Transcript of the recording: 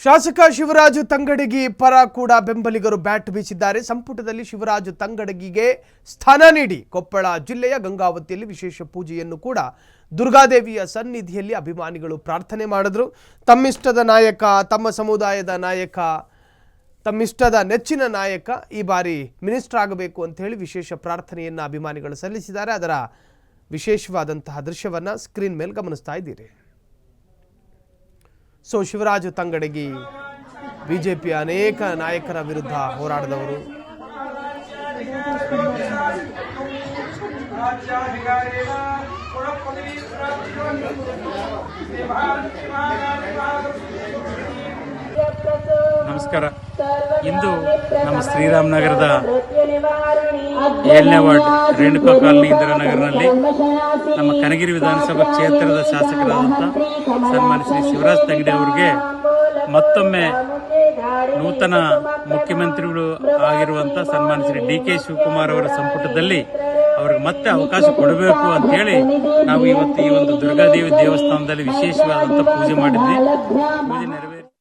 ಶಾಸಕ ಶಿವರಾಜು ತಂಗಡಗಿ ಪರ ಕೂಡ ಬೆಂಬಲಿಗರು ಬ್ಯಾಟ್ ಬೀಸಿದ್ದಾರೆ. ಸಂಪುಟದಲ್ಲಿ ಶಿವರಾಜು ತಂಗಡಗಿಗೆ ಸ್ಥಾನ ನೀಡಿ ಕೊಪ್ಪಳ ಜಿಲ್ಲೆಯ ಗಂಗಾವತಿಯಲ್ಲಿ ವಿಶೇಷ ಪೂಜೆಯನ್ನು ಕೂಡ ದುರ್ಗಾದೇವಿಯ ಸನ್ನಿಧಿಯಲ್ಲಿ ಅಭಿಮಾನಿಗಳು ಪ್ರಾರ್ಥನೆ ಮಾಡಿದ್ರು. ತಮ್ಮಿಷ್ಟದ ನಾಯಕ, ತಮ್ಮ ಸಮುದಾಯದ ನಾಯಕ, ತಮ್ಮಿಷ್ಟದ ನೆಚ್ಚಿನ ನಾಯಕ ಈ ಬಾರಿ ಮಿನಿಸ್ಟರ್ ಆಗಬೇಕು ಅಂತ ಹೇಳಿ ವಿಶೇಷ ಪ್ರಾರ್ಥನೆಯನ್ನು ಅಭಿಮಾನಿಗಳು ಸಲ್ಲಿಸಿದ್ದಾರೆ. ಅದರ ವಿಶೇಷವಾದಂತಹ ದೃಶ್ಯವನ್ನು ಸ್ಕ್ರೀನ್ ಮೇಲೆ ಗಮನಿಸ್ತಾ ಇದ್ದೀರಿ. ಸೊ ಶಿವರಾಜು ತಂಗಡಗಿ ಬಿಜೆಪಿಯ ಅನೇಕ ನಾಯಕರ ವಿರುದ್ಧ ಹೋರಾಡಿದವರು. ನಮಸ್ಕಾರ. ಇಂದು ನಮ್ಮ ಶ್ರೀರಾಮನಗರದ 7ನೇ ವಾರ್ಡ್ ರೇಣುಕಾ ಕಾಲನಿ ಇಂದಿರಾನಗರನಲ್ಲಿ ನಮ್ಮ ಕನಗಿರಿ ವಿಧಾನಸಭಾ ಕ್ಷೇತ್ರದ ಶಾಸಕರಾದಂಥ ಸನ್ಮಾನ್ಯ ಶ್ರೀ ಶಿವರಾಜ್ ತಂಗಡಿ ಅವರಿಗೆ ಮತ್ತೊಮ್ಮೆ ನೂತನ ಮುಖ್ಯಮಂತ್ರಿಗಳು ಆಗಿರುವಂಥ ಸನ್ಮಾನ್ಯ ಶ್ರೀ DK ಶಿವಕುಮಾರ್ ಅವರ ಸಂಪುಟದಲ್ಲಿ ಅವ್ರಿಗೆ ಮತ್ತೆ ಅವಕಾಶ ಕೊಡಬೇಕು ಅಂತೇಳಿ ನಾವು ಇವತ್ತು ಈ ಒಂದು ದುರ್ಗಾದೇವಿ ದೇವಸ್ಥಾನದಲ್ಲಿ ವಿಶೇಷವಾದಂಥ ಪೂಜೆ ಮಾಡಿದ್ವಿ. ಪೂಜೆ ನೆರವೇರಿಸಿ